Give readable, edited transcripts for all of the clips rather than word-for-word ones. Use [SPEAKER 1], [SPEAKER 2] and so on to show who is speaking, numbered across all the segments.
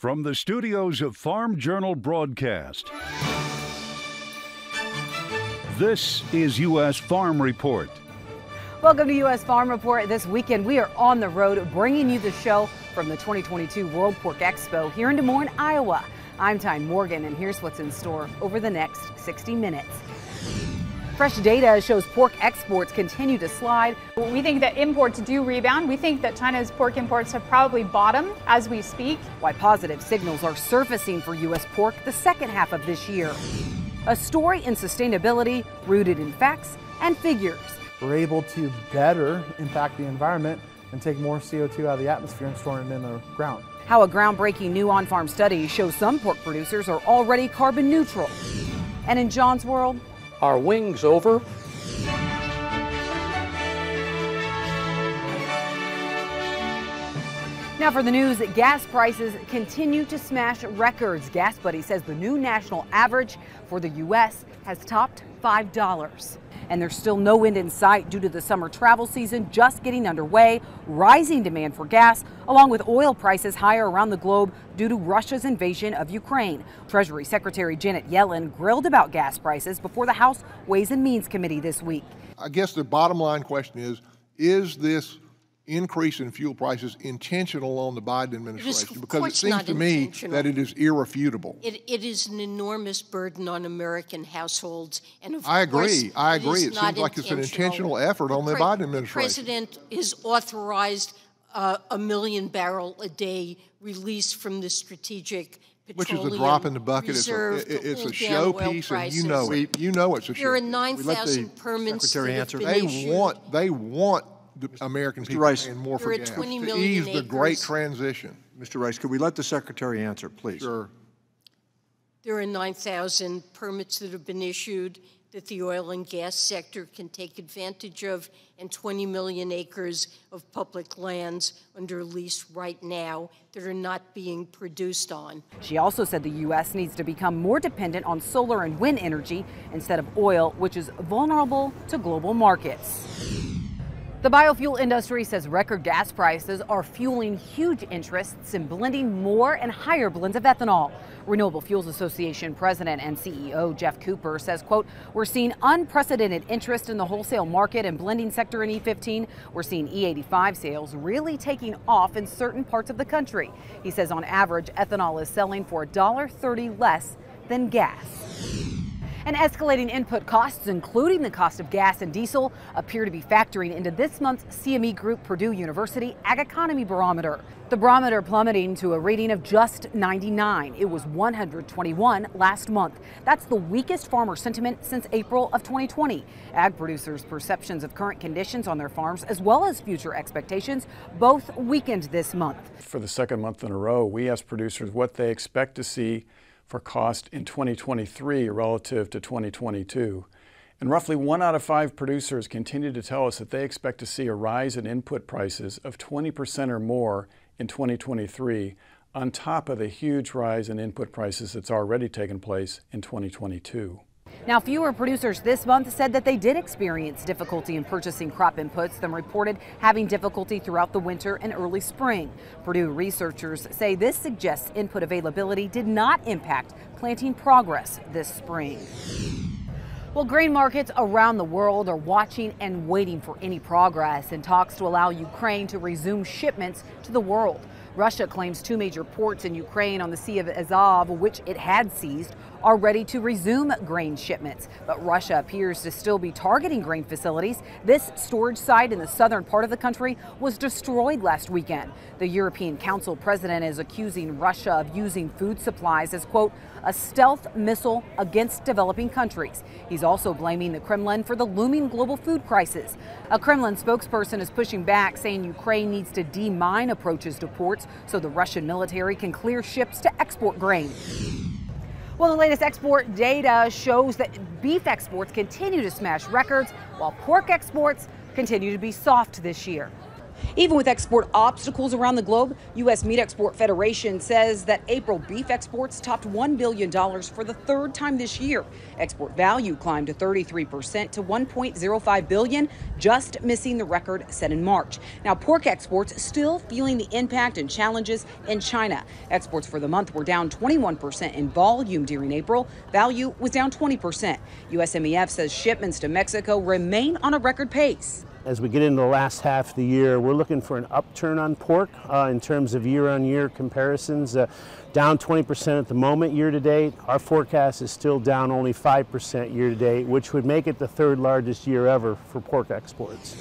[SPEAKER 1] From the studios of Farm Journal Broadcast, this is U.S. Farm Report.
[SPEAKER 2] Welcome to U.S. Farm Report. This weekend, we are on the road bringing you the show from the 2022 World Pork Expo here in Des Moines, Iowa. I'm Tyne Morgan, and here's what's in store over the next 60 minutes. Fresh data shows pork exports continue to slide.
[SPEAKER 3] We think that imports do rebound. We think that China's pork imports have probably bottomed as we speak.
[SPEAKER 2] Why positive signals are surfacing for U.S. pork the second half of this year. A story in sustainability rooted in facts and figures.
[SPEAKER 4] We're able to better impact the environment and take more CO2 out of the atmosphere and store it in the ground.
[SPEAKER 2] How a groundbreaking new on-farm study shows some pork producers are already carbon neutral. And in John's world,
[SPEAKER 5] our wings over.
[SPEAKER 2] Now for the news, gas prices continue to smash records. Gas Buddy says the new national average for the U.S. has topped $5. And there's still no end in sight due to the summer travel season just getting underway, rising demand for gas, along with oil prices higher around the globe due to Russia's invasion of Ukraine. Treasury Secretary Janet Yellen grilled about gas prices before the House Ways and Means Committee this week.
[SPEAKER 6] I guess the bottom line question is this increase in fuel prices intentional on the Biden administration? Because it seems to me that it is irrefutable.
[SPEAKER 7] It is an enormous burden on American households. And of
[SPEAKER 6] I
[SPEAKER 7] course,
[SPEAKER 6] agree. It seems like it's an intentional effort on the Biden administration.
[SPEAKER 7] The president is authorized a million barrel a day release from the strategic petroleum
[SPEAKER 6] which is a drop in the bucket.
[SPEAKER 7] It's
[SPEAKER 6] a showpiece, and you know it. You know it's a showpiece.
[SPEAKER 7] There are 9,000 permits that have been issued.
[SPEAKER 6] They want the American people paying more for gas to ease the great transition.
[SPEAKER 8] Mr. Rice, could we let the Secretary answer, please?
[SPEAKER 6] Sure.
[SPEAKER 7] There are 9,000 permits that have been issued that the oil and gas sector can take advantage of, and 20 million acres of public lands under lease right now that are not being produced on.
[SPEAKER 2] She also said the U.S. needs to become more dependent on solar and wind energy instead of oil, which is vulnerable to global markets. The biofuel industry says record gas prices are fueling huge interests in blending more and higher blends of ethanol. Renewable Fuels Association President and CEO Jeff Cooper says, quote, "We're seeing unprecedented interest in the wholesale market and blending sector in E15. We're seeing E85 sales really taking off in certain parts of the country." He says on average, ethanol is selling for $1.30 less than gas. And escalating input costs, including the cost of gas and diesel, appear to be factoring into this month's CME Group Purdue University Ag Economy Barometer. The barometer plummeting to a reading of just 99. It was 121 last month. That's the weakest farmer sentiment since April of 2020. Ag producers' perceptions of current conditions on their farms, as well as future expectations, both weakened this month.
[SPEAKER 9] For the second month in a row, we asked producers what they expect to see for cost in 2023 relative to 2022. And roughly 1 out of 5 producers continue to tell us that they expect to see a rise in input prices of 20% or more in 2023, on top of the huge rise in input prices that's already taken place in 2022.
[SPEAKER 2] Now, fewer producers this month said that they did experience difficulty in purchasing crop inputs than reported having difficulty throughout the winter and early spring. Purdue researchers say this suggests input availability did not impact planting progress this spring. Well, grain markets around the world are watching and waiting for any progress in talks to allow Ukraine to resume shipments to the world. Russia claims 2 major ports in Ukraine on the Sea of Azov, which it had seized, are ready to resume grain shipments. But Russia appears to still be targeting grain facilities. This storage site in the southern part of the country was destroyed last weekend. The European Council president is accusing Russia of using food supplies as, quote, a stealth missile against developing countries. He's also blaming the Kremlin for the looming global food crisis. A Kremlin spokesperson is pushing back, saying Ukraine needs to demine approaches to ports so the Russian military can clear ships to export grain. Well, the latest export data shows that beef exports continue to smash records while pork exports continue to be soft this year. Even with export obstacles around the globe, U.S. Meat Export Federation says that April beef exports topped $1 billion for the third time this year. Export value climbed to 33% to $1.05 billion, just missing the record set in March. Now, pork exports still feeling the impact and challenges in China. Exports for the month were down 21% in volume during April. Value was down 20%. USMEF says shipments to Mexico remain on a record pace.
[SPEAKER 5] As we get into the last half of the year, we're looking for an upturn on pork in terms of year-on-year comparisons. Down 20% at the moment year-to-date. Our forecast is still down only 5% year-to-date, which would make it the third largest year ever for pork exports.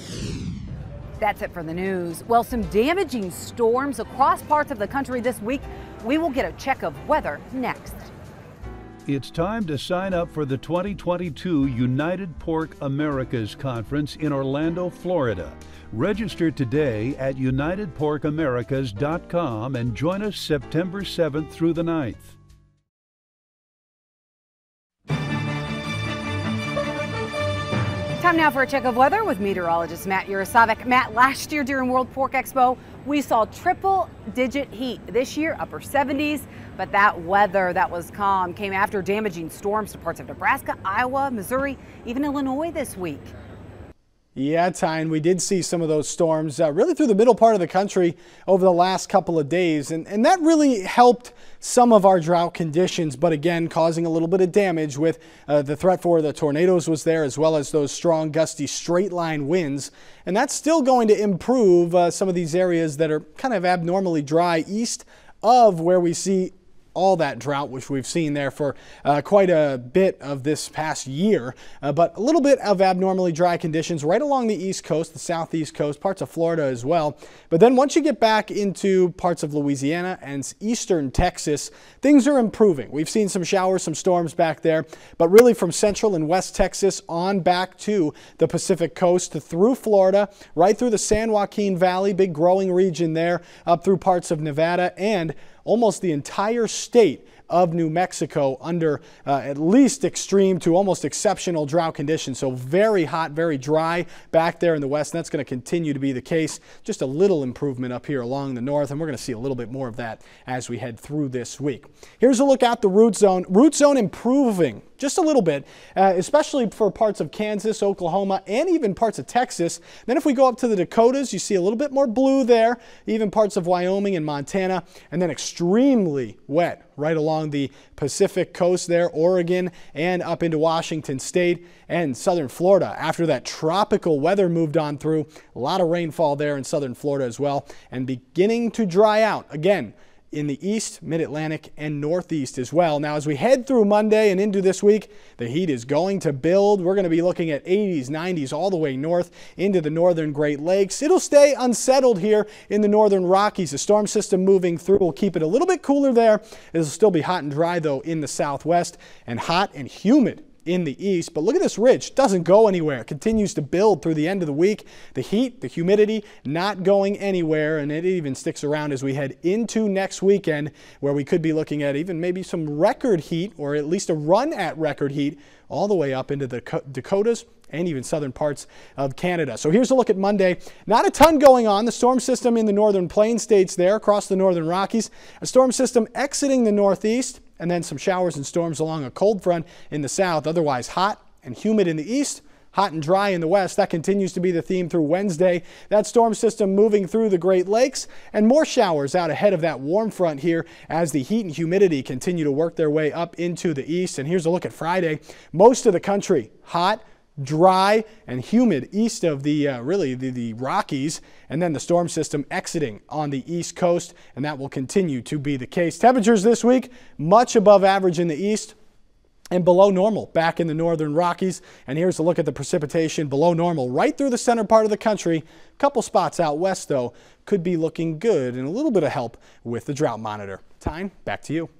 [SPEAKER 2] That's it for the news. Well, some damaging storms across parts of the country this week. We will get a check of weather next.
[SPEAKER 1] It's time to sign up for the 2022 United Pork Americas Conference in Orlando, Florida. Register today at unitedporkamericas.com and join us September 7th through the 9th.
[SPEAKER 2] Time now for a check of weather with meteorologist Matt Yurosavik. Matt, last year during World Pork Expo, we saw triple-digit heat. This year, upper 70s, but that weather that was calm came after damaging storms to parts of Nebraska, Iowa, Missouri, even Illinois this week.
[SPEAKER 10] Yeah, Tyne, we did see some of those storms really through the middle part of the country over the last couple of days, and that really helped some of our drought conditions, but again, causing a little bit of damage with the threat for the tornadoes was there, as well as those strong, gusty, straight-line winds, and that's still going to improve some of these areas that are kind of abnormally dry east of where we see all that drought, which we've seen there for quite a bit of this past year, but a little bit of abnormally dry conditions right along the east coast, the southeast coast, parts of Florida as well. But then once you get back into parts of Louisiana and eastern Texas, things are improving. We've seen some showers, some storms back there, but really from central and west Texas on back to the Pacific coast through Florida, right through the San Joaquin Valley, big growing region there, up through parts of Nevada and almost the entire state of New Mexico under at least extreme to almost exceptional drought conditions. So very hot, very dry back there in the west. And that's going to continue to be the case. Just a little improvement up here along the north. And we're going to see a little bit more of that as we head through this week. Here's a look at the root zone. Root zone improving just a little bit, especially for parts of Kansas, Oklahoma, and even parts of Texas. Then if we go up to the Dakotas, you see a little bit more blue there, even parts of Wyoming and Montana, and then extremely wet right along the Pacific coast there, Oregon, and up into Washington State and southern Florida. After that tropical weather moved on through, a lot of rainfall there in southern Florida as well, and beginning to dry out again in the east, mid-Atlantic, and northeast as well. Now, as we head through Monday and into this week, the heat is going to build. We're going to be looking at 80s, 90s all the way north into the northern Great Lakes. It'll stay unsettled here in the northern Rockies. The storm system moving through will keep it a little bit cooler there. It'll still be hot and dry, though, in the southwest, and hot and humid in the east. But look at this ridge, doesn't go anywhere. It continues to build through the end of the week. The heat, the humidity, not going anywhere, and it even sticks around as we head into next weekend, where we could be looking at even maybe some record heat, or at least a run at record heat, all the way up into the Dakotas and even southern parts of Canada. So here's a look at Monday. Not a ton going on. The storm system in the northern plain states there across the northern Rockies. A storm system exiting the northeast, and then some showers and storms along a cold front in the south. Otherwise hot and humid in the east, hot and dry in the west. That continues to be the theme through Wednesday. That storm system moving through the Great Lakes, and more showers out ahead of that warm front here as the heat and humidity continue to work their way up into the east. And here's a look at Friday. Most of the country hot, dry, and humid east of the the Rockies, and then the storm system exiting on the east coast, and that will continue to be the case. Temperatures this week much above average in the east and below normal back in the northern Rockies. And here's a look at the precipitation below normal right through the center part of the country. A couple spots out west, though, could be looking good, and a little bit of help with the drought monitor. Tyne, back to you.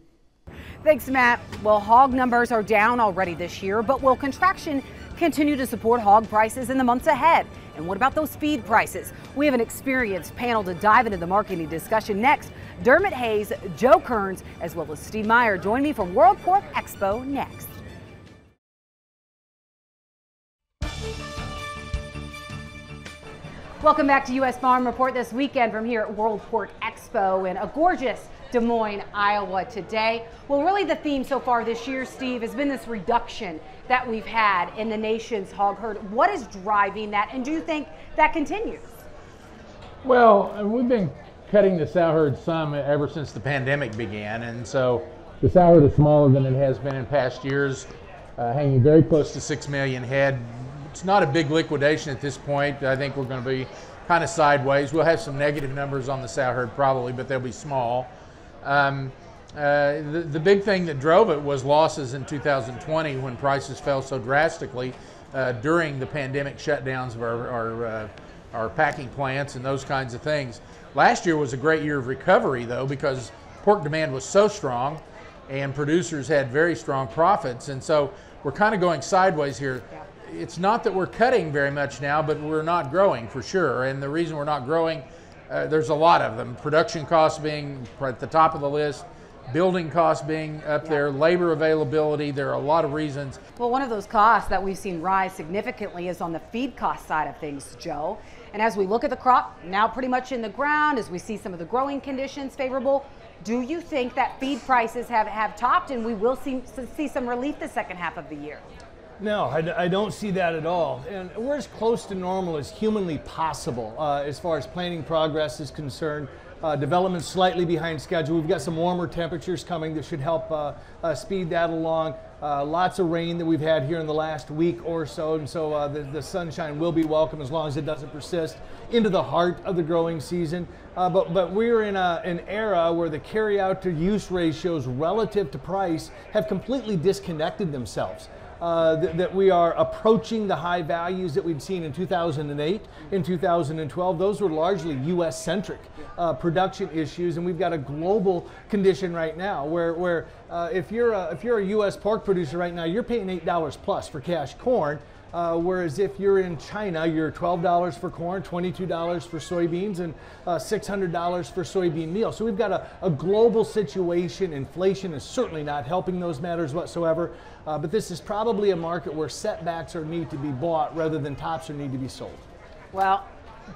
[SPEAKER 2] Thanks, Matt. Well, hog numbers are down already this year, but will contraction continue to support hog prices in the months ahead? And what about those feed prices? We have an experienced panel to dive into the marketing discussion next. Dermot Hayes, Joe Kearns, as well as Steve Meyer join me from World Pork Expo next. Welcome back to U.S. Farm Report this weekend from here at World Pork Expo in a gorgeous Des Moines, Iowa today. Well, really the theme so far this year, Steve, has been this reduction that we've had in the nation's hog herd. What is driving that, and do you think that continues?
[SPEAKER 11] Well, we've been cutting the sow herd some ever since the pandemic began, and so the sow herd is smaller than it has been in past years, hanging very close to 6 million head. It's not a big liquidation at this point. I think we're going to be kind of sideways. We'll have some negative numbers on the sow herd probably, but they'll be small. The big thing that drove it was losses in 2020 when prices fell so drastically during the pandemic shutdowns of our packing plants and those kinds of things. Last year was a great year of recovery, though, because pork demand was so strong and producers had very strong profits, and so we're kind of going sideways here. It's not that we're cutting very much now, but we're not growing for sure. And the reason we're not growing, there's a lot of them. Production costs being at the top of the list, building costs being up there, labor availability. There are a lot of reasons.
[SPEAKER 2] Well, one of those costs that we've seen rise significantly is on the feed cost side of things, Joe. And as we look at the crop, now pretty much in the ground, as we see some of the growing conditions favorable, do you think that feed prices have topped and we will see some relief the second half of the year?
[SPEAKER 12] No, I don't see that at all. And we're as close to normal as humanly possible as far as planting progress is concerned. Development slightly behind schedule. We've got some warmer temperatures coming that should help speed that along. Lots of rain that we've had here in the last week or so, and so the sunshine will be welcome as long as it doesn't persist into the heart of the growing season. But we're in an era where the carry-out to use ratios relative to price have completely disconnected themselves. That we are approaching the high values that we'd seen in 2008, in 2012. Those were largely U.S.-centric production issues, and we've got a global condition right now where if you're a U.S. pork producer right now, you're paying $8 plus for cash corn. Whereas if you're in China, you're $12 for corn, $22 for soybeans, and $600 for soybean meal. So we've got a global situation. Inflation is certainly not helping those matters whatsoever. But this is probably a market where setbacks need to be bought rather than tops need to be sold.
[SPEAKER 2] Well,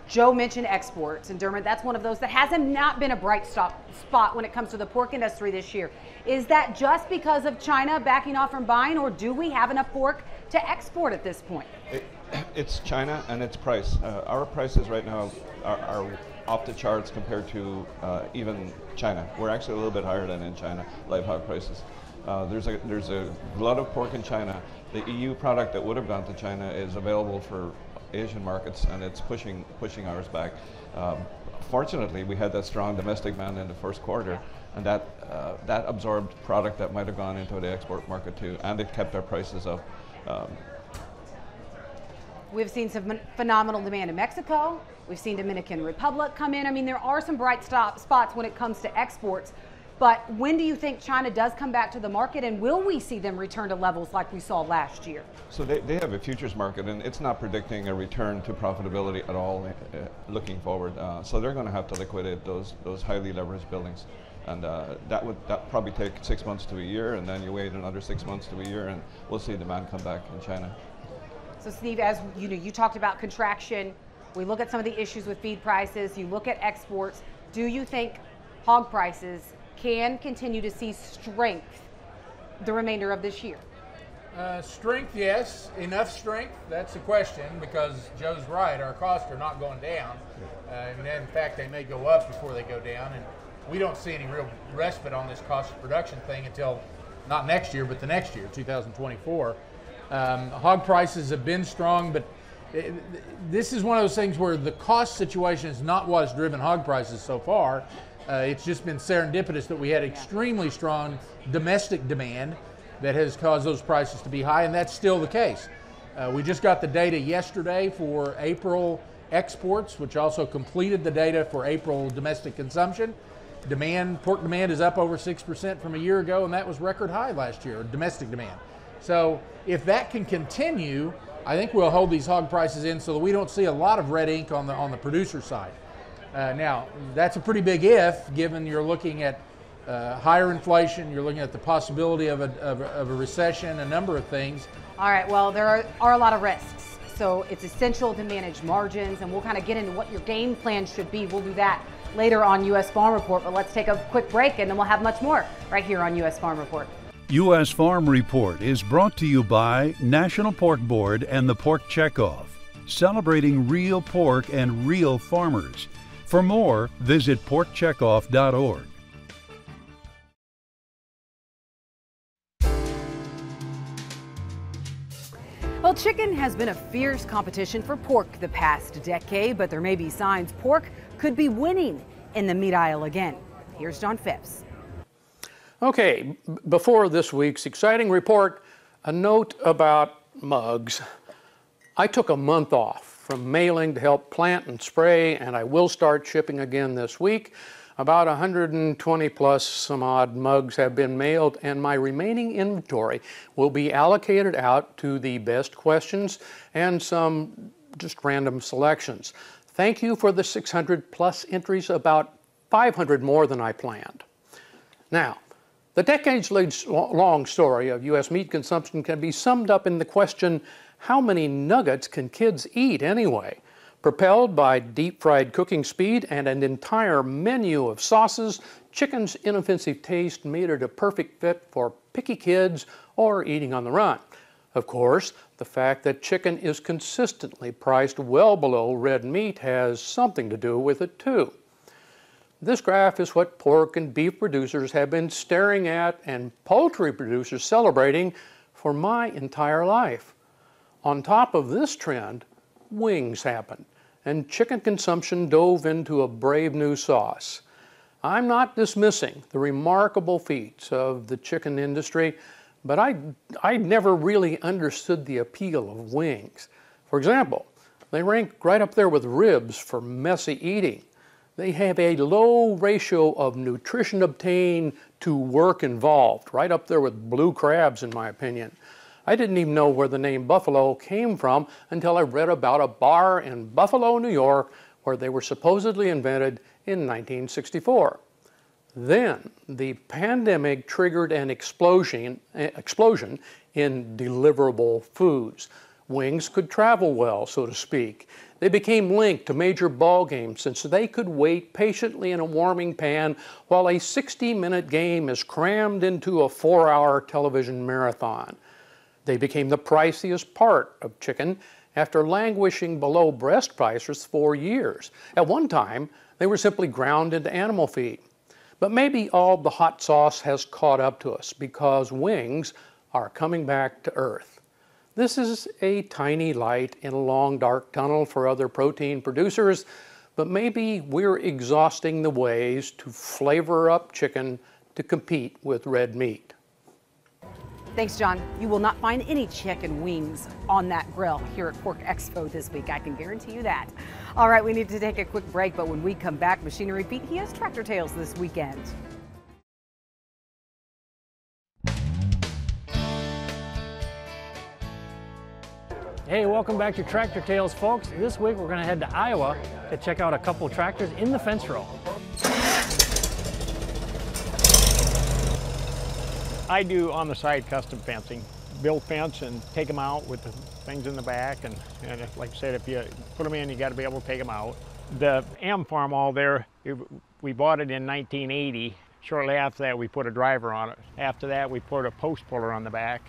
[SPEAKER 2] Joe mentioned exports, and Dermot, that's one of those that hasn't not been a bright spot when it comes to the pork industry this year. Is that just because of China backing off from buying, or do we have enough pork to export at this point?
[SPEAKER 13] It's China and its price. Our prices right now are off the charts compared to even China. We're actually a little bit higher than in China, live hog prices. There's a glut of pork in China. The EU product that would have gone to China is available for Asian markets, and it's pushing ours back. Fortunately, we had that strong domestic demand in the first quarter, and that absorbed product that might have gone into the export market too, and it kept our prices up.
[SPEAKER 2] We've seen some phenomenal demand in Mexico. We've seen Dominican Republic come in. I mean, there are some bright spots when it comes to exports. But when do you think China does come back to the market, and will we see them return to levels like we saw last year?
[SPEAKER 13] So they have a futures market, and it's not predicting a return to profitability at all looking forward. So they're going to have to liquidate those highly leveraged buildings. And that probably take 6 months to a year, and then you wait another 6 months to a year, and we'll see demand come back in China.
[SPEAKER 2] So Steve, as you talked about contraction, we look at some of the issues with feed prices, you look at exports. Do you think hog prices can continue to see strength the remainder of this year?
[SPEAKER 11] Strength, yes. Enough strength? That's the question, because Joe's right. Our costs are not going down. And in fact, they may go up before they go down. And we don't see any real respite on this cost of production thing until not next year, but the next year, 2024. Hog prices have been strong, but this is one of those things where the cost situation is not what's driven hog prices so far. It's just been serendipitous that we had extremely strong domestic demand that has caused those prices to be high, and that's still the case. We just got the data yesterday for April exports, which also completed the data for April domestic consumption. Pork demand is up over 6% from a year ago, and that was record high last year, domestic demand. So if that can continue, I think we'll hold these hog prices in so that we don't see a lot of red ink on the producer side. Now, that's a pretty big if, given you're looking at higher inflation, you're looking at the possibility of a recession, a number of things.
[SPEAKER 2] All right, well, there are a lot of risks. So it's essential to manage margins, and we'll kind of get into what your game plan should be. We'll do that later on U.S. Farm Report, but let's take a quick break and then we'll have much more right here on U.S. Farm Report.
[SPEAKER 1] U.S. Farm Report is brought to you by National Pork Board and the Pork Checkoff, celebrating real pork and real farmers. For more, visit porkcheckoff.org.
[SPEAKER 2] Well, chicken has been a fierce competition for pork the past decade, but there may be signs pork could be winning in the meat aisle again. Here's John Phipps.
[SPEAKER 14] Okay, before this week's exciting report, a note about mugs. I took a month off from mailing to help plant and spray, and I will start shipping again this week. About 120 plus some odd mugs have been mailed, and my remaining inventory will be allocated out to the best questions and some just random selections. Thank you for the 600 plus entries, about 500 more than I planned. Now, the decades-long story of U.S. meat consumption can be summed up in the question, how many nuggets can kids eat anyway? Propelled by deep-fried cooking speed and an entire menu of sauces, chicken's inoffensive taste made it a perfect fit for picky kids or eating on the run. Of course, the fact that chicken is consistently priced well below red meat has something to do with it too. This graph is what pork and beef producers have been staring at and poultry producers celebrating for my entire life. On top of this trend, wings happened, and chicken consumption dove into a brave new sauce. I'm not dismissing the remarkable feats of the chicken industry, but I never really understood the appeal of wings. For example, they rank right up there with ribs for messy eating. They have a low ratio of nutrition obtained to work involved, right up there with blue crabs in my opinion. I didn't even know where the name Buffalo came from until I read about a bar in Buffalo, New York, where they were supposedly invented in 1964. Then, the pandemic triggered an explosion in deliverable foods. Wings could travel well, so to speak. They became linked to major ball games since they could wait patiently in a warming pan while a 60-minute game is crammed into a 4-hour television marathon. They became the priciest part of chicken after languishing below breast prices for years. At one time, they were simply ground into animal feed. But maybe all the hot sauce has caught up to us because wings are coming back to earth. This is a tiny light in a long dark tunnel for other protein producers, but maybe we're exhausting the ways to flavor up chicken to compete with red meat.
[SPEAKER 2] Thanks, John. You will not find any chicken wings on that grill here at Pork Expo this week. I can guarantee you that. All right, we need to take a quick break, but when we come back, Machinery Pete, he has Tractor Tales this weekend.
[SPEAKER 15] Hey, welcome back to Tractor Tales, folks. This week we're going to head to Iowa to check out a couple tractors in the fence row. I do on-the-side custom fencing, build fence and take them out with the things in the back, and like I said, if you put them in, you got to be able to take them out. The M farm all there, we bought it in 1980. Shortly after that, we put a driver on it. After that, we put a post puller on the back.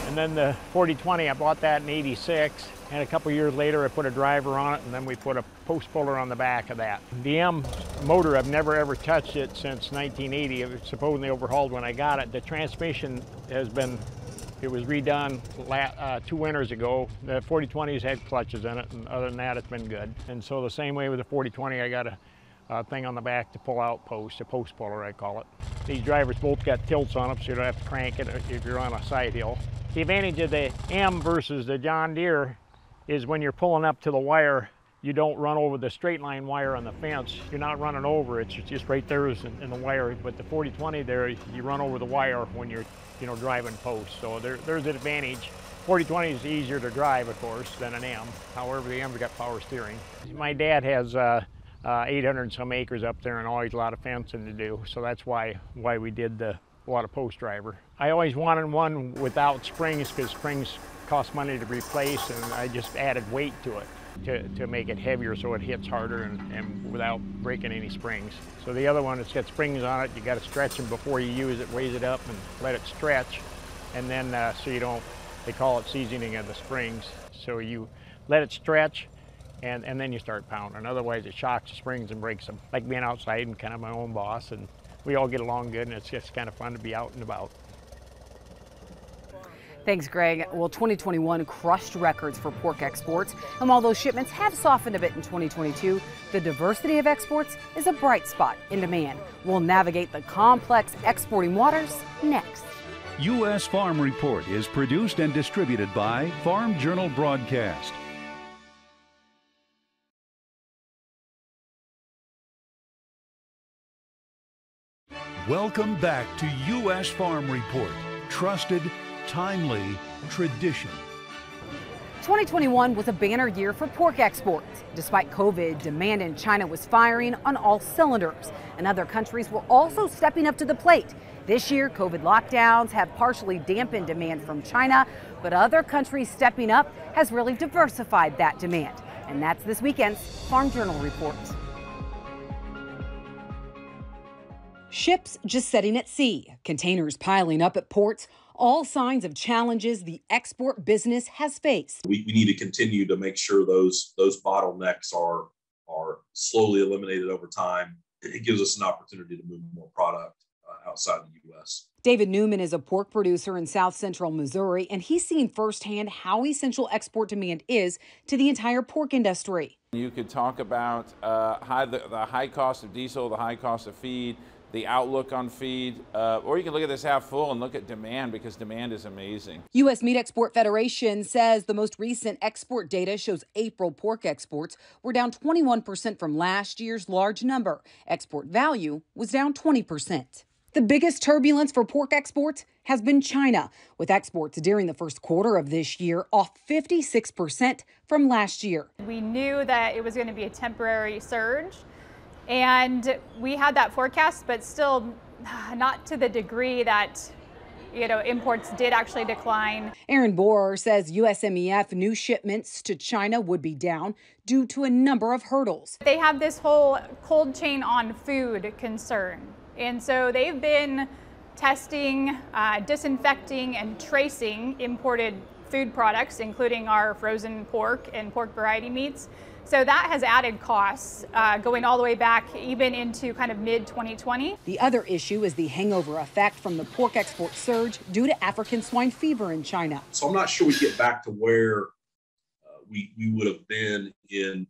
[SPEAKER 15] And then the 4020, I bought that in '86, and a couple years later I put a driver on it, and then we put a post puller on the back of that. The M motor, I've never ever touched it since 1980. It was supposedly overhauled when I got it. The transmission has been, it was redone 2 winters ago. The 4020's had clutches in it, and other than that, it's been good. And so the same way with the 4020, I got a thing on the back to pull out post, a post puller I call it. These drivers both got tilts on them, so you don't have to crank it if you're on a side hill. The advantage of the M versus the John Deere is when you're pulling up to the wire, you don't run over the straight line wire on the fence. You're not running over, it's just right there in the wire. But the 4020 there, you run over the wire when you're driving post. So there's an advantage. 4020 is easier to drive, of course, than an M. However, the M's got power steering. My dad has 800 and some acres up there and always a lot of fencing to do. So that's why we did the bought a post driver. I always wanted one without springs because springs cost money to replace, and I just added weight to it to make it heavier so it hits harder and without breaking any springs. So the other one, it's got springs on it. You got to stretch them before you use it, raise it up and let it stretch. And then so you don't, they call it seasoning of the springs. So you let it stretch and then you start pounding. Otherwise it shocks the springs and breaks them. Like being outside and kind of my own boss, and we all get along good, and it's just kind of fun to be out and about.
[SPEAKER 2] Thanks, Greg. Well, 2021 crushed records for pork exports, and while those shipments have softened a bit in 2022, the diversity of exports is a bright spot in demand. We'll navigate the complex exporting waters next.
[SPEAKER 1] U.S. Farm Report is produced and distributed by Farm Journal Broadcast. Welcome back to U.S. Farm Report. Trusted, timely, tradition.
[SPEAKER 2] 2021 was a banner year for pork exports. Despite COVID, demand in China was firing on all cylinders, and other countries were also stepping up to the plate. This year, COVID lockdowns have partially dampened demand from China, but other countries stepping up has really diversified that demand. And that's this weekend's Farm Journal Report. Ships just setting at sea, containers piling up at ports, all signs of challenges the export business has faced.
[SPEAKER 16] We need to continue to make sure those bottlenecks are slowly eliminated over time. It gives us an opportunity to move more product outside the U.S.
[SPEAKER 2] David Newman is a pork producer in South Central Missouri, and he's seen firsthand how essential export demand is to the entire pork industry.
[SPEAKER 17] You could talk about the high cost of diesel, the high cost of feed, the outlook on feed, or you can look at this half full and look at demand, because demand is amazing. U.S.
[SPEAKER 2] Meat Export Federation says the most recent export data shows April pork exports were down 21% from last year's large number. Export value was down 20%. The biggest turbulence for pork exports has been China, with exports during the first quarter of this year off 56% from last year.
[SPEAKER 3] We knew that it was going to be a temporary surge, and we had that forecast, but still not to the degree that imports did actually decline.
[SPEAKER 2] Aaron Borer says USMEF new shipments to China would be down due to a number of hurdles.
[SPEAKER 3] They have this whole cold chain on food concern, and so they've been testing, disinfecting, and tracing imported food products, including our frozen pork and pork variety meats. So that has added costs going all the way back even into kind of mid-2020.
[SPEAKER 2] The other issue is the hangover effect from the pork export surge due to African swine fever in China.
[SPEAKER 16] So I'm not sure we get back to where we would have been in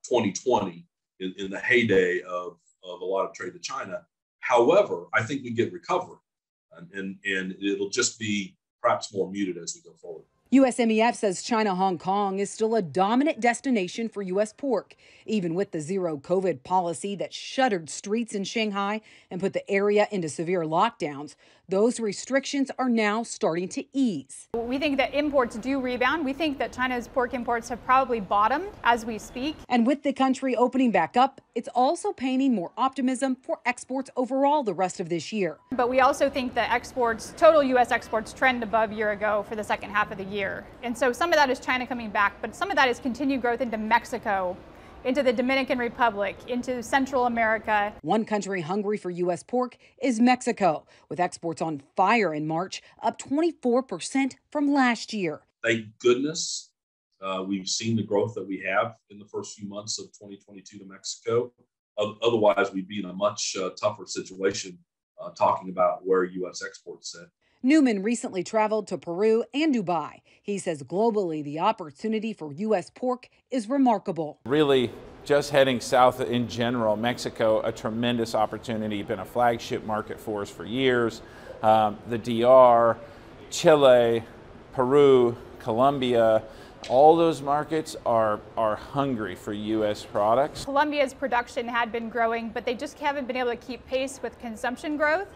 [SPEAKER 16] 2020 in the heyday of a lot of trade to China. However, I think we get recovery, and it'll just be perhaps more muted as we go forward.
[SPEAKER 2] USMEF says China-Hong Kong is still a dominant destination for U.S. pork, even with the zero COVID policy that shuttered streets in Shanghai and put the area into severe lockdowns. Those restrictions are now starting to ease.
[SPEAKER 3] We think that imports do rebound. We think that China's pork imports have probably bottomed as we speak.
[SPEAKER 2] And with the country opening back up, it's also painting more optimism for exports overall the rest of this year.
[SPEAKER 3] But we also think that exports, total U.S. exports, trend above year ago for the second half of the year. And so some of that is China coming back, but some of that is continued growth into Mexico, into the Dominican Republic, into Central America.
[SPEAKER 2] One country hungry for U.S. pork is Mexico, with exports on fire in March, up 24% from last year.
[SPEAKER 16] Thank goodness we've seen the growth that we have in the first few months of 2022 to Mexico. Otherwise, we'd be in a much tougher situation talking about where U.S. exports sit.
[SPEAKER 2] Newman recently traveled to Peru and Dubai. He says globally, the opportunity for U.S. pork is remarkable.
[SPEAKER 17] Really, just heading south in general, Mexico, a tremendous opportunity, been a flagship market for us for years. The DR, Chile, Peru, Colombia, all those markets are hungry for U.S. products.
[SPEAKER 3] Colombia's production had been growing, but they just haven't been able to keep pace with consumption growth.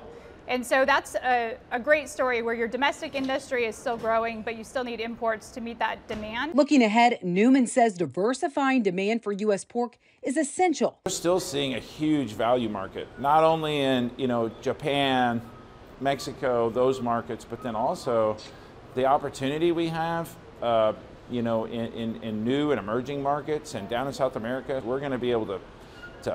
[SPEAKER 3] And so that's a great story where your domestic industry is still growing, but you still need imports to meet that demand.
[SPEAKER 2] Looking ahead, Newman says diversifying demand for U.S. pork is essential.
[SPEAKER 17] We're still seeing a huge value market, not only in Japan, Mexico, those markets, but then also the opportunity we have, you know, in new and emerging markets and down in South America. We're going to be able to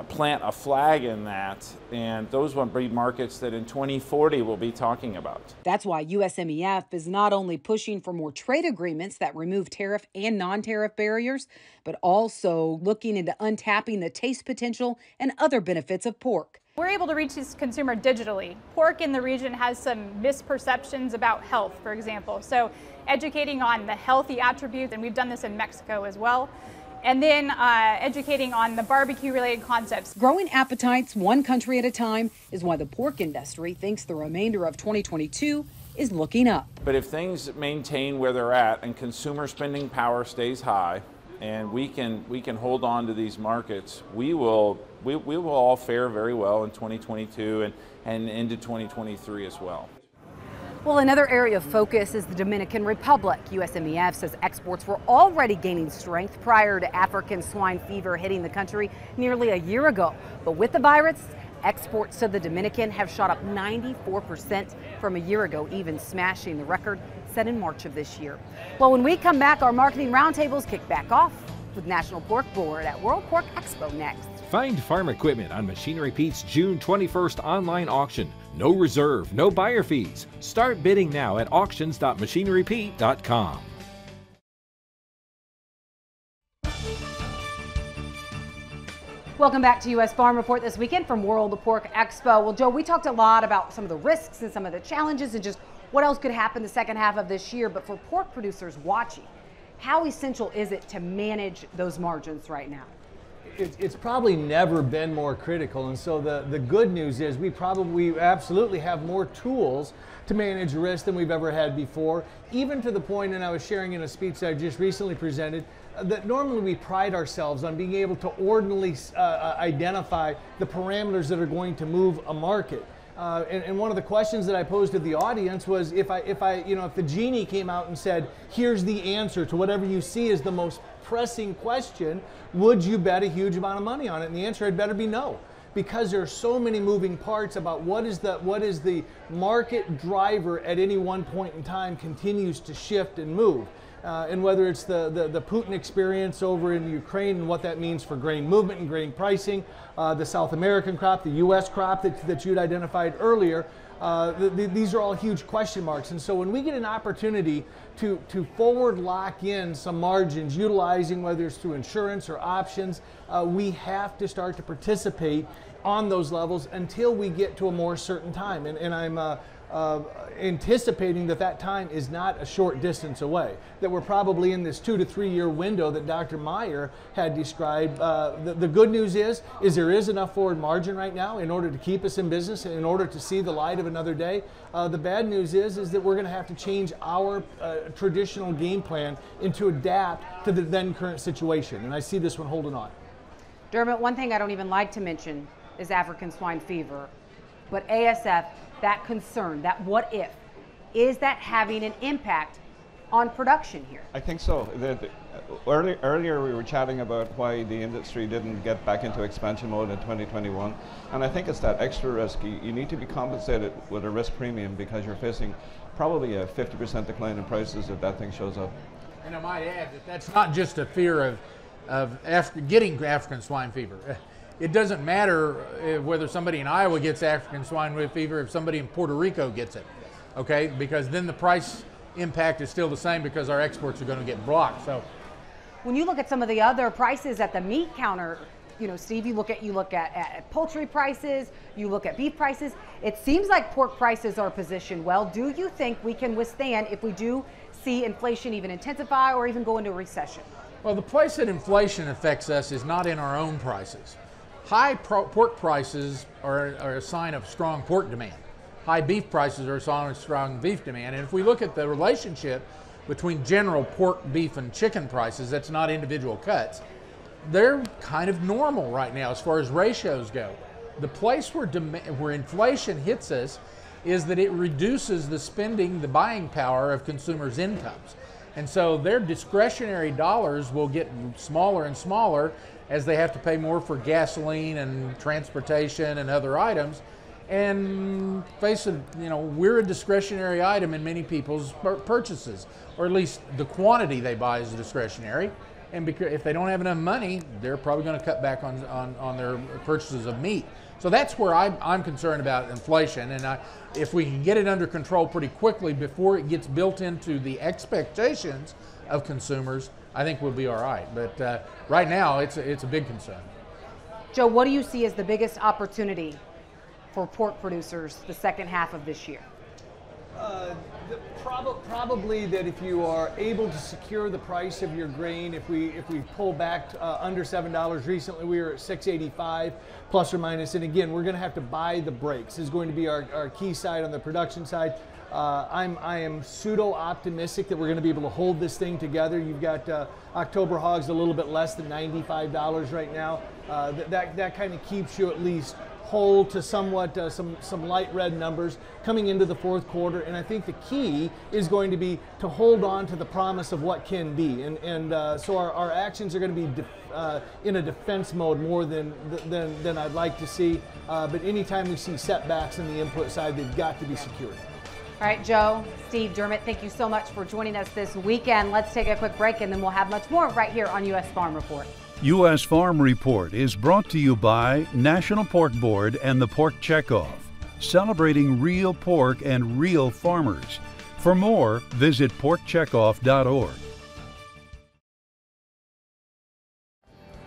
[SPEAKER 17] plant a flag in that, and those will be markets that in 2040 we'll be talking about.
[SPEAKER 2] That's why USMEF is not only pushing for more trade agreements that remove tariff and non-tariff barriers, but also looking into untapping the taste potential and other benefits of pork.
[SPEAKER 3] We're able to reach this consumer digitally. Pork in the region has some misperceptions about health, for example. So educating on the healthy attributes, and we've done this in Mexico as well. And then educating on the barbecue-related concepts.
[SPEAKER 2] Growing appetites one country at a time is why the pork industry thinks the remainder of 2022 is looking up.
[SPEAKER 17] But if things maintain where they're at and consumer spending power stays high, and we can hold on to these markets, we will all fare very well in 2022 and into 2023 as well.
[SPEAKER 2] Well, another area of focus is the Dominican Republic. USMEF says exports were already gaining strength prior to African swine fever hitting the country nearly a year ago. But with the virus, exports to the Dominican have shot up 94% from a year ago, even smashing the record set in March of this year. Well, when we come back, our marketing roundtables kick back off with National Pork Board at World Pork Expo next.
[SPEAKER 18] Find farm equipment on Machinery Pete's June 21st online auction. No reserve, no buyer fees. Start bidding now at auctions.machinerypete.com.
[SPEAKER 2] Welcome back to U.S. Farm Report this weekend from World Pork Expo. Well, Joe, we talked a lot about some of the risks and some of the challenges and just what else could happen the second half of this year. But for pork producers watching, how essential is it to manage those margins right now?
[SPEAKER 12] It's probably never been more critical, and so the good news is we absolutely have more tools to manage risk than we've ever had before, even to the point, and I was sharing in a speech that I just recently presented, that normally we pride ourselves on being able to ordinarily identify the parameters that are going to move a market. And one of the questions that I posed to the audience was, if the genie came out and said, here's the answer to whatever you see as the most pressing question, would you bet a huge amount of money on it? And the answer had better be no, because there are so many moving parts about what is the market driver at any one point in time continues to shift and move. And whether it's the Putin experience over in Ukraine and what that means for grain movement and grain pricing, the South American crop, the U.S. crop that you'd identified earlier, these are all huge question marks. And so when we get an opportunity to forward lock in some margins, utilizing whether it's through insurance or options, we have to start to participate on those levels until we get to a more certain time. And I'm anticipating that time is not a short distance away, that we're probably in this 2 to 3 year window that Dr. Meyer had described. The good news is there is enough forward margin right now in order to keep us in business and in order to see the light of another day. The bad news is that we're going to have to change our traditional game plan and to adapt to the then current situation, and I see this one holding on.
[SPEAKER 2] Dermot, one thing I don't even like to mention is African swine fever, but ASF, that concern, that what if, is that having an impact on production here? I
[SPEAKER 13] think so. Earlier we were chatting about why the industry didn't get back into expansion mode in 2021, and I think it's that extra risk. You need to be compensated with a risk premium because you're facing probably a 50% decline in prices if that thing shows up.
[SPEAKER 11] And I might add that that's not just a fear of getting African swine fever. It doesn't matter whether somebody in Iowa gets African swine fever if somebody in Puerto Rico gets it, okay? Because then the price impact is still the same because our exports are going to get blocked. So,
[SPEAKER 2] when you look at some of the other prices at the meat counter, you know, Steve, you look at poultry prices, you look at beef prices. It seems like pork prices are positioned well. Do you think we can withstand if we do see inflation even intensify or even go into a recession?
[SPEAKER 11] Well, the place that inflation affects us is not in our own prices. High pork prices are a sign of strong pork demand. High beef prices are a sign of strong beef demand. And if we look at the relationship between general pork, beef, and chicken prices, that's not individual cuts, they're kind of normal right now as far as ratios go. The place where inflation hits us is that it reduces the spending, the buying power of consumers' incomes. And so their discretionary dollars will get smaller and smaller as they have to pay more for gasoline and transportation and other items. And face it, we're a discretionary item in many people's purchases, or at least the quantity they buy is discretionary. And because if they don't have enough money, they're probably going to cut back on their purchases of meat. So that's where I'm concerned about inflation. And if we can get it under control pretty quickly before it gets built into the expectations of consumers, I think we'll be all right. But right now, it's a big concern.
[SPEAKER 2] Joe, what do you see as the biggest opportunity for pork producers the second half of this year?
[SPEAKER 12] Probably that if you are able to secure the price of your grain, if we pull back under $7, recently we were at $6.85 plus or minus, and again, we're going to have to buy the breaks. This is going to be our key side on the production side. I am pseudo optimistic that we're going to be able to hold this thing together. You've got October hogs a little bit less than $95 right now. That kind of keeps you at least whole to somewhat some light red numbers coming into the fourth quarter, and I think the key is going to be to hold on to the promise of what can be, and so our actions are going to be in a defense mode more than I'd like to see. But anytime we see setbacks in the input side, they've got to be secured.
[SPEAKER 2] All right, Joe, Steve, Dermot, thank you so much for joining us this weekend. Let's take a quick break, and then we'll have much more right here on U.S. Farm Report.
[SPEAKER 1] U.S. Farm Report is brought to you by National Pork Board and the Pork Checkoff, celebrating real pork and real farmers. For more, visit porkcheckoff.org.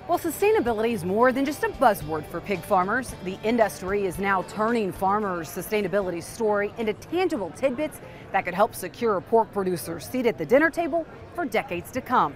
[SPEAKER 2] Well, sustainability is more than just a buzzword for pig farmers. The industry is now turning farmers' sustainability story into tangible tidbits that could help secure a pork producer's seat at the dinner table for decades to come.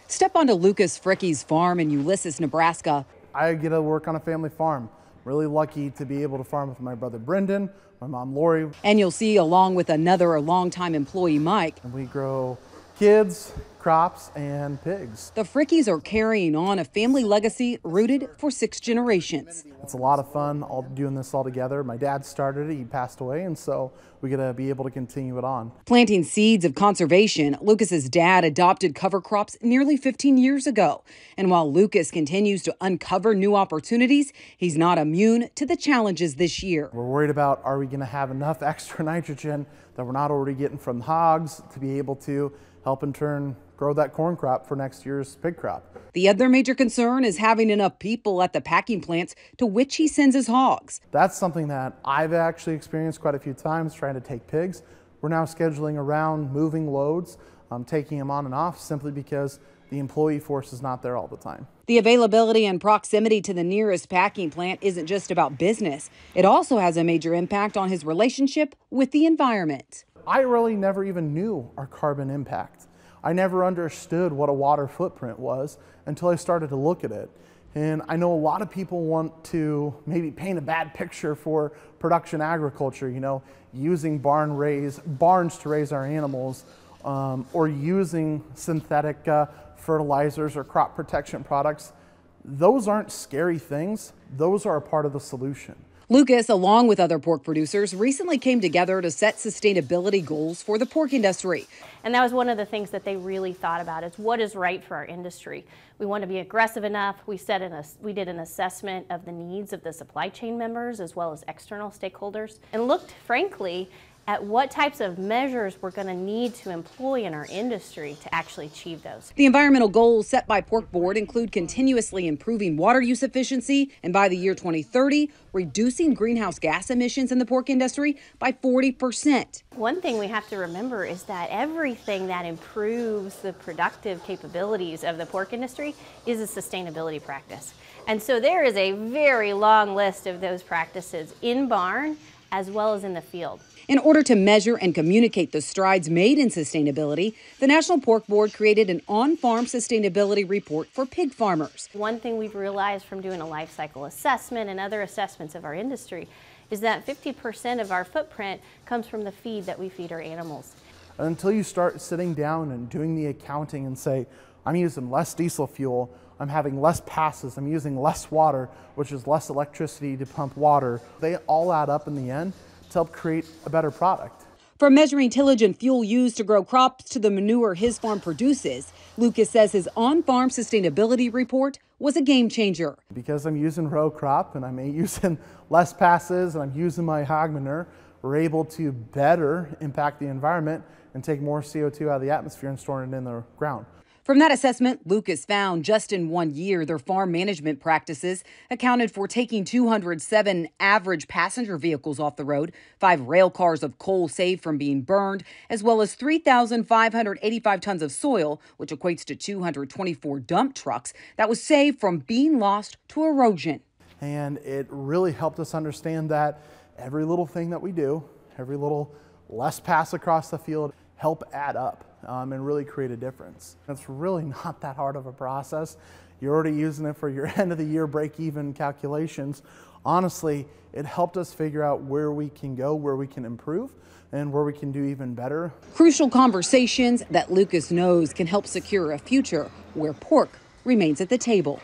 [SPEAKER 2] Step onto Lucas Fricke's farm in Ulysses, Nebraska.
[SPEAKER 4] I get to work on a family farm. Really lucky to be able to farm with my brother Brendan, my mom Lori.
[SPEAKER 2] And you'll see, along with another longtime employee, Mike.
[SPEAKER 4] And we grow kids, crops, and pigs.
[SPEAKER 2] The Fricke's are carrying on a family legacy rooted for 6 generations.
[SPEAKER 4] It's a lot of fun all doing this all together. My dad started it, he passed away, and so we gotta be able to continue it on.
[SPEAKER 2] Planting seeds of conservation, Lucas's dad adopted cover crops nearly 15 years ago. And while Lucas continues to uncover new opportunities, he's not immune to the challenges this year.
[SPEAKER 4] We're worried about, are we gonna have enough extra nitrogen that we're not already getting from hogs to be able to help in turn grow that corn crop for next year's pig crop.
[SPEAKER 2] The other major concern is having enough people at the packing plants to which he sends his hogs.
[SPEAKER 4] That's something that I've actually experienced quite a few times trying to take pigs. We're now scheduling around moving loads, taking them on and off simply because the employee force is not there all the time.
[SPEAKER 2] The availability and proximity to the nearest packing plant isn't just about business. It also has a major impact on his relationship with the environment.
[SPEAKER 4] I really never even knew our carbon impact. I never understood what a water footprint was until I started to look at it. And I know a lot of people want to maybe paint a bad picture for production agriculture, using barns to raise our animals, or using synthetic fertilizers or crop protection products. Those aren't scary things. Those are a part of the solution.
[SPEAKER 2] Lucas, along with other pork producers, recently came together to set sustainability goals for the pork industry.
[SPEAKER 19] And that was one of the things that they really thought about, is what is right for our industry. We want to be aggressive enough. We did an assessment of the needs of the supply chain members as well as external stakeholders, and looked, frankly, at what types of measures we're going to need to employ in our industry to actually achieve those.
[SPEAKER 2] The environmental goals set by Pork Board include continuously improving water use efficiency, and by the year 2030, reducing greenhouse gas emissions in the pork industry by 40%.
[SPEAKER 19] One thing we have to remember is that everything that improves the productive capabilities of the pork industry is a sustainability practice. And so there is a very long list of those practices in barn as well as in the field.
[SPEAKER 2] In order to measure and communicate the strides made in sustainability, the National Pork Board created an on-farm sustainability report for pig farmers.
[SPEAKER 19] One thing we've realized from doing a life cycle assessment and other assessments of our industry is that 50% of our footprint comes from the feed that we feed our animals.
[SPEAKER 4] Until you start sitting down and doing the accounting and say, I'm using less diesel fuel, I'm having less passes, I'm using less water, which is less electricity to pump water, they all add up in the end to help create a better product.
[SPEAKER 2] From measuring tillage and fuel used to grow crops to the manure his farm produces, Lucas says his on-farm sustainability report was a game changer.
[SPEAKER 4] Because I'm using row crop and I'm using less passes and I'm using my hog manure, we're able to better impact the environment and take more CO2 out of the atmosphere and store it in the ground.
[SPEAKER 2] From that assessment, Lucas found just in 1 year, their farm management practices accounted for taking 207 average passenger vehicles off the road, 5 rail cars of coal saved from being burned, as well as 3,585 tons of soil, which equates to 224 dump trucks that was saved from being lost to erosion.
[SPEAKER 4] And it really helped us understand that every little thing that we do, every little less pass across the field, help add up. And really create a difference. It's really not that hard of a process. You're already using it for your end of the year break-even calculations. Honestly, it helped us figure out where we can go, where we can improve, and where we can do even better.
[SPEAKER 2] Crucial conversations that Lucas knows can help secure a future where pork remains at the table.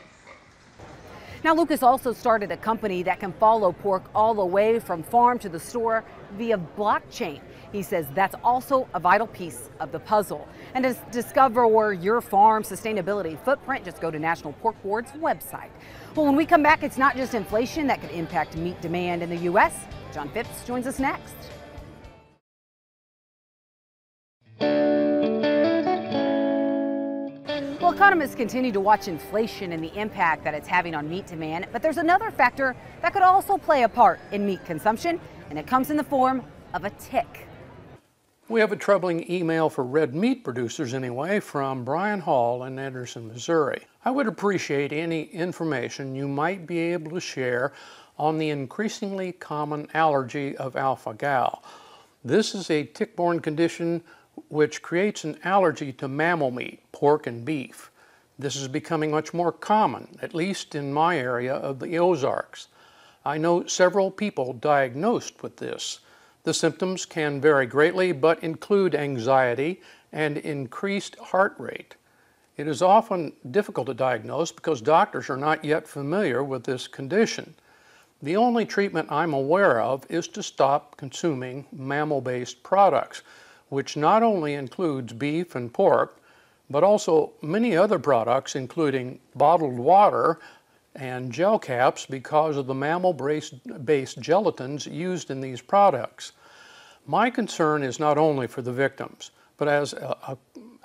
[SPEAKER 2] Now, Lucas also started a company that can follow pork all the way from farm to the store via blockchain. He says that's also a vital piece of the puzzle. And to discover your farm's sustainability footprint, just go to National Pork Board's website. Well, when we come back, it's not just inflation that could impact meat demand in the U.S. John Phipps joins us next. Well, economists continue to watch inflation and the impact that it's having on meat demand, but there's another factor that could also play a part in meat consumption, and it comes in the form of a tick.
[SPEAKER 14] We have a troubling email for red meat producers anyway from Brian Hall in Anderson, Missouri. I would appreciate any information you might be able to share on the increasingly common allergy of alpha-gal. This is a tick-borne condition which creates an allergy to mammal meat, pork and beef. This is becoming much more common, at least in my area of the Ozarks. I know several people diagnosed with this. The symptoms can vary greatly, but include anxiety and increased heart rate. It is often difficult to diagnose because doctors are not yet familiar with this condition. The only treatment I'm aware of is to stop consuming mammal-based products, which not only includes beef and pork, but also many other products, including bottled water and gel caps, because of the mammal-based gelatins used in these products. My concern is not only for the victims, but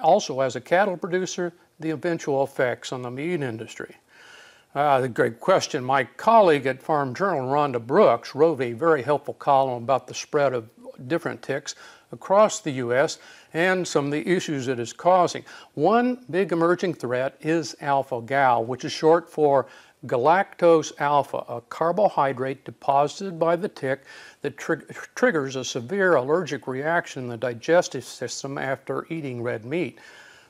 [SPEAKER 14] also as a cattle producer, the eventual effects on the meat industry. The great question. My colleague at Farm Journal, Rhonda Brooks, wrote a very helpful column about the spread of different ticks across the U.S. and some of the issues it is causing. One big emerging threat is alpha-gal, which is short for galactose alpha, a carbohydrate deposited by the tick that triggers a severe allergic reaction in the digestive system after eating red meat.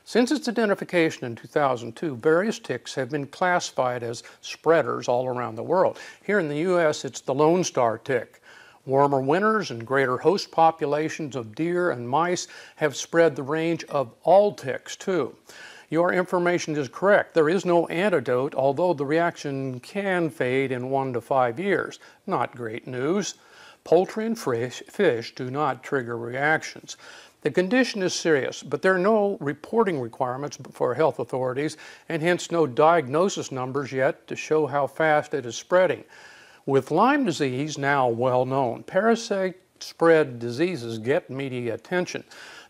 [SPEAKER 14] Since its identification in 2002, various ticks have been classified as spreaders all around the world. Here in the U.S., it's the Lone Star tick. Warmer winters and greater host populations of deer and mice have spread the range of all ticks, too. Your information is correct. There is no antidote, although the reaction can fade in 1 to 5 years. Not great news. Poultry and fish do not trigger reactions. The condition is serious, but there are no reporting requirements for health authorities, and hence no diagnosis numbers yet to show how fast it is spreading. With Lyme disease now well known, parasite-spread diseases get media attention.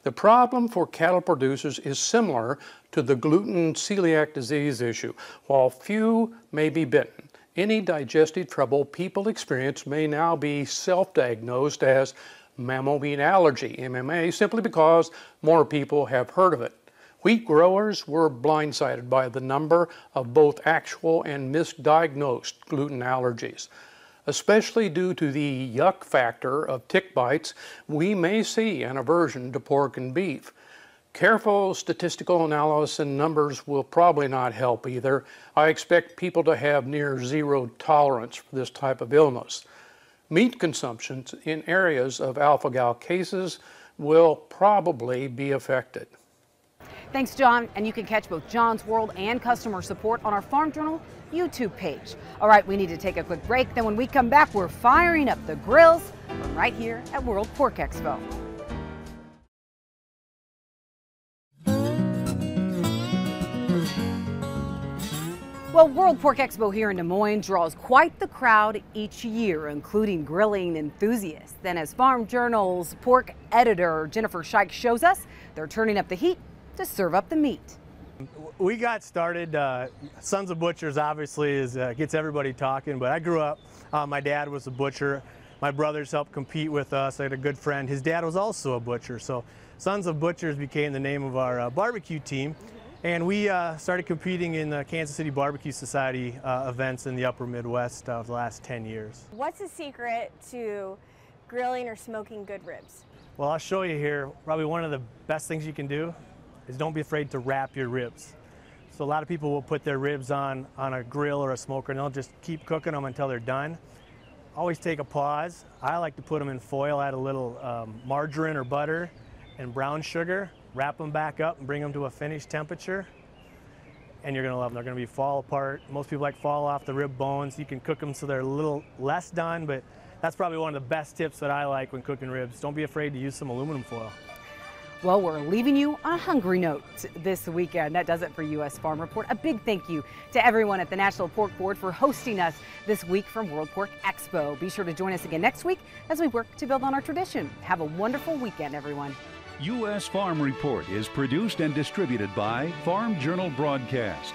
[SPEAKER 14] The problem for cattle producers is similar to the gluten celiac disease issue. While few may be bitten, any digestive trouble people experience may now be self-diagnosed as mammal meat allergy, MMA, simply because more people have heard of it. Wheat growers were blindsided by the number of both actual and misdiagnosed gluten allergies. Especially due to the yuck factor of tick bites, we may see an aversion to pork and beef. Careful statistical analysis and numbers will probably not help either. I expect people to have near zero tolerance for this type of illness. Meat consumption in areas of alpha-gal cases will probably be affected.
[SPEAKER 2] Thanks, John. And you can catch both John's World and customer support on our Farm Journal YouTube page. All right, we need to take a quick break. Then when we come back, we're firing up the grills from right here at World Pork Expo. Well, World Pork Expo here in Des Moines draws quite the crowd each year, including grilling enthusiasts. Then as Farm Journal's pork editor Jennifer Scheich shows us, they're turning up the heat to serve up the meat.
[SPEAKER 20] We got started, Sons of Butchers obviously gets everybody talking, but I grew up, my dad was a butcher. My brothers helped compete with us. I had a good friend, his dad was also a butcher. So Sons of Butchers became the name of our barbecue team. And we started competing in the Kansas City Barbecue Society events in the upper Midwest of the last 10 years.
[SPEAKER 21] What's the secret to grilling or smoking good ribs?
[SPEAKER 20] Well, I'll show you here. Probably one of the best things you can do is don't be afraid to wrap your ribs. So a lot of people will put their ribs on a grill or a smoker and they'll just keep cooking them until they're done. Always take a pause. I like to put them in foil, add a little margarine or butter and brown sugar. Wrap them back up and bring them to a finished temperature, and you're gonna love them. They're gonna be fall apart. Most people like fall off the rib bones. You can cook them so they're a little less done, but that's probably one of the best tips that I like when cooking ribs. Don't be afraid to use some aluminum foil.
[SPEAKER 2] Well, we're leaving you on a hungry note this weekend. That does it for U.S. Farm Report. A big thank you to everyone at the National Pork Board for hosting us this week from World Pork Expo. Be sure to join us again next week as we work to build on our tradition. Have a wonderful weekend, everyone.
[SPEAKER 1] U.S. Farm Report is produced and distributed by Farm Journal Broadcast.